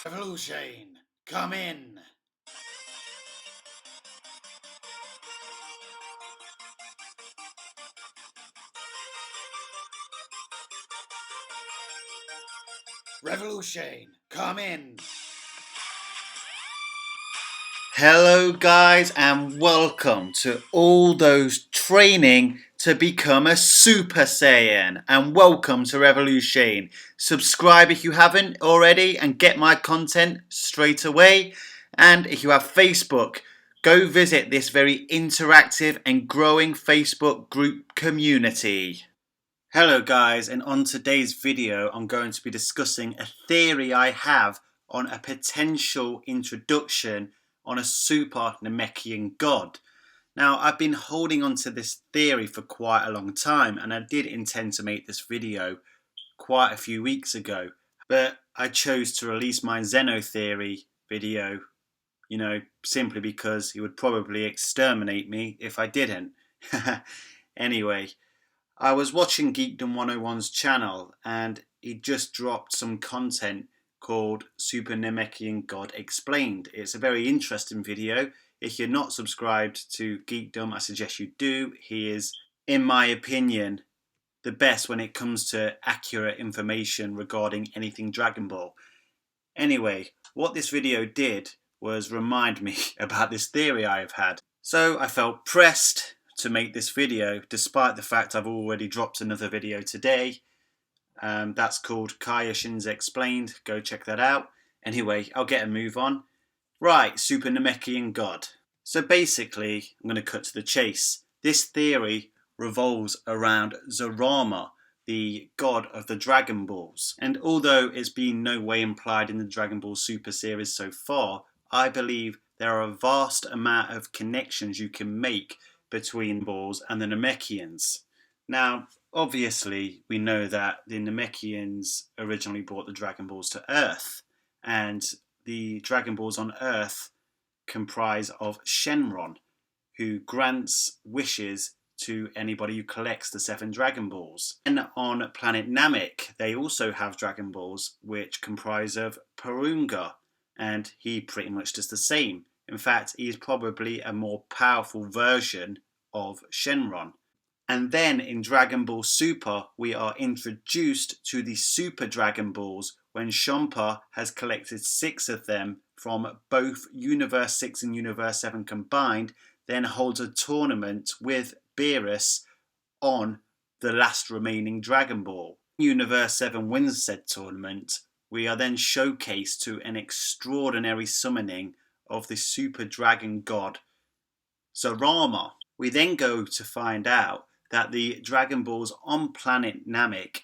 Revolution, come in. Revolution, come in. Hello guys and welcome to all those training to become a Super Saiyan, and welcome to Revolution. Subscribe if you haven't already and get my content straight away. And if you have Facebook, go visit this very interactive and growing Facebook group community. Hello guys, and on today's video I'm going to be discussing a theory I have on a potential introduction on a Super Namekian God. Now, I've been holding on to this theory for quite a long time, and I did intend to make this video quite a few weeks ago, but I chose to release my Zeno theory video, simply because he would probably exterminate me if I didn't. Anyway, I was watching Geekdom 101's channel, and he just dropped some content called Super Namekian God Explained. It's a very interesting video. If you're not subscribed to Geekdom, I suggest you do. He is, in my opinion, the best when it comes to accurate information regarding anything Dragon Ball. Anyway, what this video did was remind me about this theory I have had. So I felt pressed to make this video, despite the fact I've already dropped another video today. That's called Kaioshin's Explained. Go check that out. Anyway, I'll get a move on. Right, Super Namekian God. So basically, I'm going to cut to the chase. This theory revolves around Zarama, the god of the Dragon Balls. And although it's been no way implied in the Dragon Ball Super series so far, I believe there are a vast amount of connections you can make between balls and the Namekians. Now, obviously, we know that the Namekians originally brought the Dragon Balls to Earth, and the Dragon Balls on Earth comprise of Shenron, who grants wishes to anybody who collects the 7 Dragon Balls. And on planet Namek, they also have Dragon Balls, which comprise of Porunga, and he pretty much does the same. In fact, he is probably a more powerful version of Shenron. And then in Dragon Ball Super, we are introduced to the Super Dragon Balls when Champa has collected 6 of them from both Universe 6 and Universe 7 combined, then holds a tournament with Beerus on the last remaining Dragon Ball. Universe 7 wins said tournament. We are then showcased to an extraordinary summoning of the Super Dragon God, Zarama. We then go to find out that the Dragon Balls on planet Namek,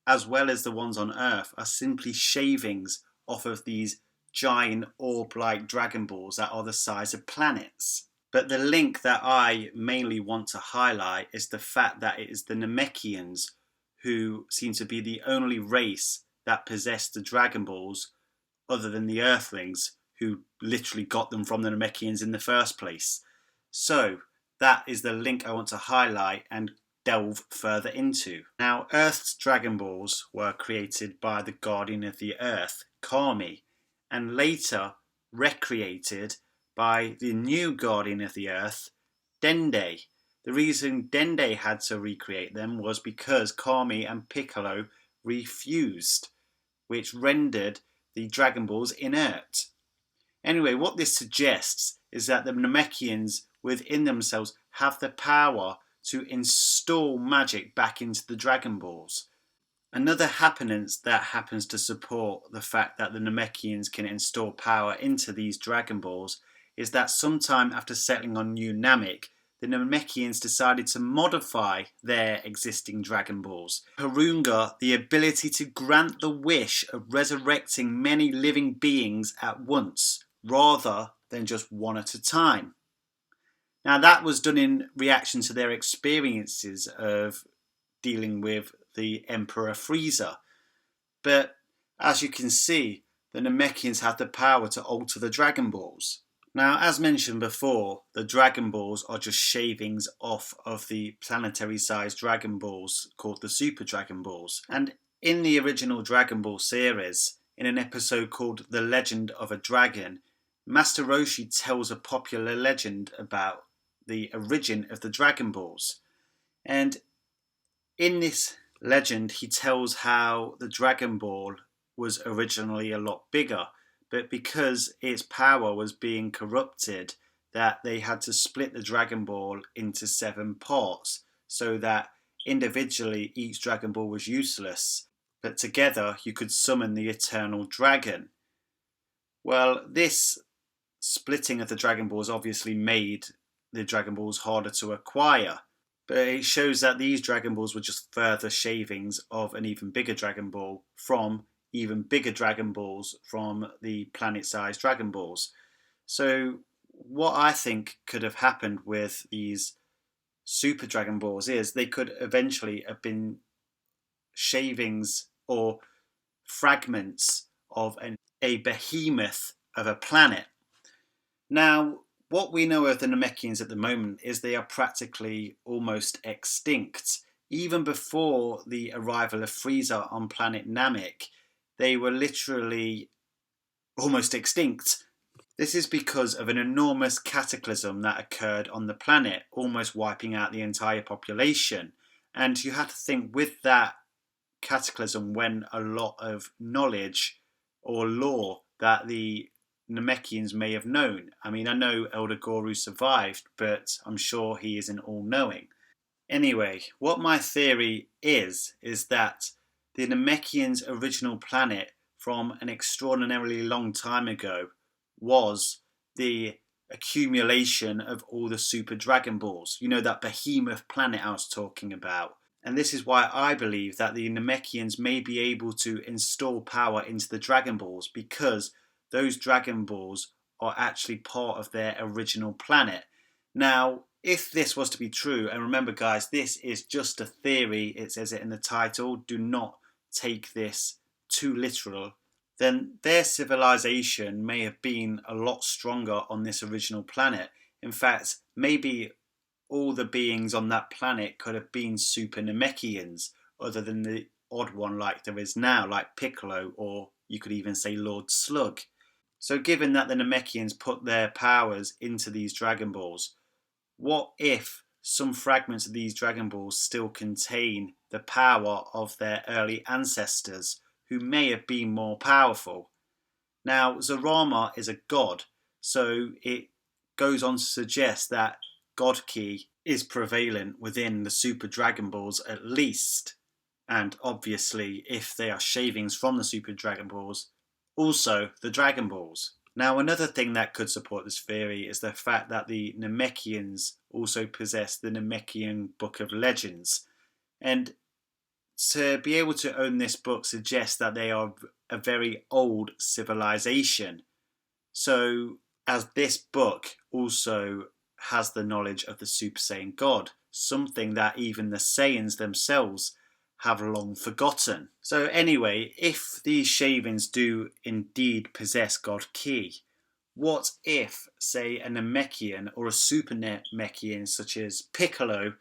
as well as the ones on Earth, are simply shavings off of these giant orb-like Dragon Balls that are the size of planets. But the link that I mainly want to highlight is the fact that it is the Namekians who seem to be the only race that possess the Dragon Balls other than the Earthlings, who literally got them from the Namekians in the first place. So that is the link I want to highlight and delve further into. Now, Earth's Dragon Balls were created by the Guardian of the Earth, Kami, and later recreated by the new Guardian of the Earth, Dende. The reason Dende had to recreate them was because Kami and Piccolo refused, which rendered the Dragon Balls inert. Anyway, what this suggests is that the Namekians within themselves have the power to install magic back into the Dragon Balls. Another happenance that happens to support the fact that the Namekians can install power into these Dragon Balls is that sometime after settling on New Namek, the Namekians decided to modify their existing Dragon Balls. Porunga, the ability to grant the wish of resurrecting many living beings at once, rather than just one at a time. Now, that was done in reaction to their experiences of dealing with the Emperor Frieza. But as you can see, the Namekians have the power to alter the Dragon Balls. Now, as mentioned before, the Dragon Balls are just shavings off of the planetary-sized Dragon Balls called the Super Dragon Balls. And in the original Dragon Ball series, in an episode called The Legend of a Dragon, Master Roshi tells a popular legend about the origin of the Dragon Balls. And in this legend, he tells how the Dragon Ball was originally a lot bigger, but because its power was being corrupted, that they had to split the Dragon Ball into 7 parts, so that individually each Dragon Ball was useless, but together you could summon the Eternal Dragon. Well, this splitting of the Dragon Balls obviously made the Dragon Balls harder to acquire, but it shows that these Dragon Balls were just further shavings of an even bigger Dragon Ball from even bigger Dragon Balls from the planet-sized Dragon Balls. So what I think could have happened with these Super Dragon Balls is they could eventually have been shavings or fragments of a behemoth of a planet. Now, what we know of the Namekians at the moment is they are practically almost extinct. Even before the arrival of Frieza on planet Namek, they were literally almost extinct. This is because of an enormous cataclysm that occurred on the planet, almost wiping out the entire population. And you have to think, with that cataclysm went a lot of knowledge or lore that the Namekians may have known. I mean, I know Elder Guru survived, but I'm sure he isn't all-knowing. Anyway, what my theory is that the Namekians' original planet from an extraordinarily long time ago was the accumulation of all the Super Dragon Balls. You know, that behemoth planet I was talking about. And this is why I believe that the Namekians may be able to install power into the Dragon Balls, because those Dragon Balls are actually part of their original planet. Now, if this was to be true, and remember guys, this is just a theory, it says it in the title, do not take this too literal, then their civilization may have been a lot stronger on this original planet. In fact, maybe all the beings on that planet could have been Super Namekians, other than the odd one like there is now, like Piccolo, or you could even say Lord Slug. So given that the Namekians put their powers into these Dragon Balls, what if some fragments of these Dragon Balls still contain the power of their early ancestors, who may have been more powerful? Now, Zarama is a god, so it goes on to suggest that God Ki is prevalent within the Super Dragon Balls at least. And obviously, if they are shavings from the Super Dragon Balls, also the Dragon Balls. Now, another thing that could support this theory is the fact that the Namekians also possess the Namekian Book of Legends. And to be able to own this book suggests that they are a very old civilization. So, as this book also has the knowledge of the Super Saiyan God, something that even the Saiyans themselves have long forgotten. So anyway, if these shavings do indeed possess God Ki, what if, say, a Namekian or a Super Namekian such as Piccolo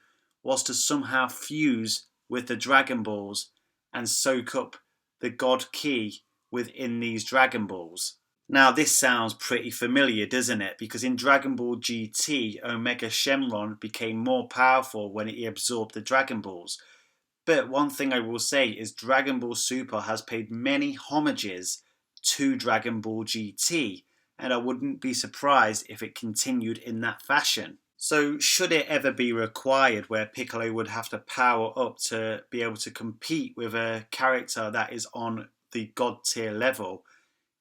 was to somehow fuse with the Dragon Balls and soak up the God Ki within these Dragon Balls? Now this sounds pretty familiar, doesn't it? Because in Dragon Ball GT, Omega Shenron became more powerful when he absorbed the Dragon Balls. But one thing I will say is Dragon Ball Super has paid many homages to Dragon Ball GT, and I wouldn't be surprised if it continued in that fashion. So should it ever be required where Piccolo would have to power up to be able to compete with a character that is on the God tier level,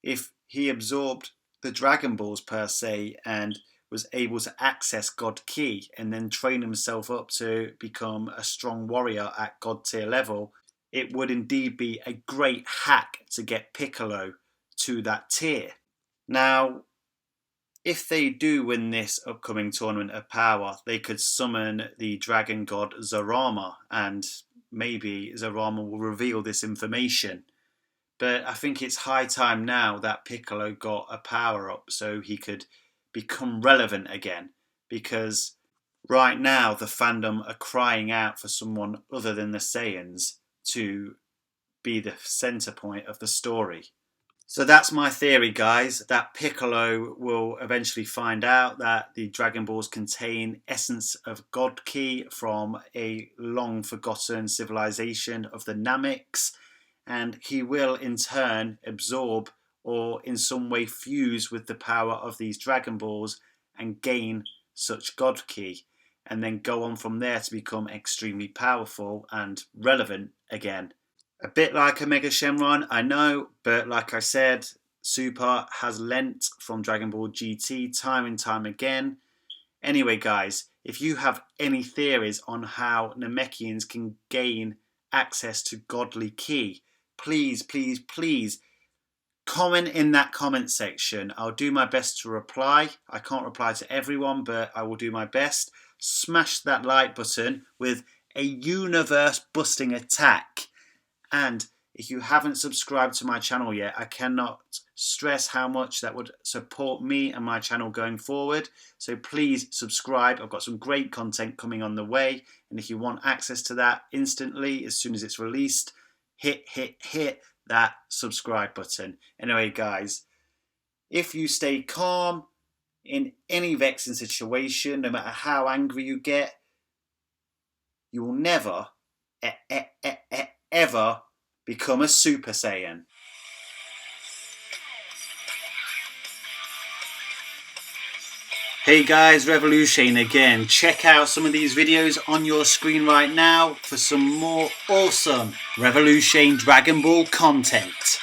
if he absorbed the Dragon Balls per se and was able to access God Ki and then train himself up to become a strong warrior at God tier level, it would indeed be a great hack to get Piccolo to that tier. Now, if they do win this upcoming Tournament of Power, they could summon the dragon god Zarama, and maybe Zarama will reveal this information. But I think it's high time now that Piccolo got a power-up so he could become relevant again, because right now the fandom are crying out for someone other than the Saiyans to be the centre point of the story. So that's my theory, guys, that Piccolo will eventually find out that the Dragon Balls contain essence of God Ki from a long forgotten civilization of the Nameks, and he will in turn absorb or in some way fuse with the power of these Dragon Balls and gain such God Ki, and then go on from there to become extremely powerful and relevant again. A bit like a Mega Shenron, I know, but like I said, Super has lent from Dragon Ball GT time and time again. Anyway, guys, if you have any theories on how Namekians can gain access to godly ki, please, please, please comment in that comment section. I'll do my best to reply. I can't reply to everyone, but I will do my best. Smash that like button with a universe busting attack. And if you haven't subscribed to my channel yet, I cannot stress how much that would support me and my channel going forward. So please subscribe. I've got some great content coming on the way. And if you want access to that instantly, as soon as it's released, hit that subscribe button. Anyway, guys, if you stay calm in any vexing situation, no matter how angry you get, you will never, ever become a Super Saiyan. Hey guys, Revolution again. Check out some of these videos on your screen right now for some more awesome Revolution Dragon Ball content.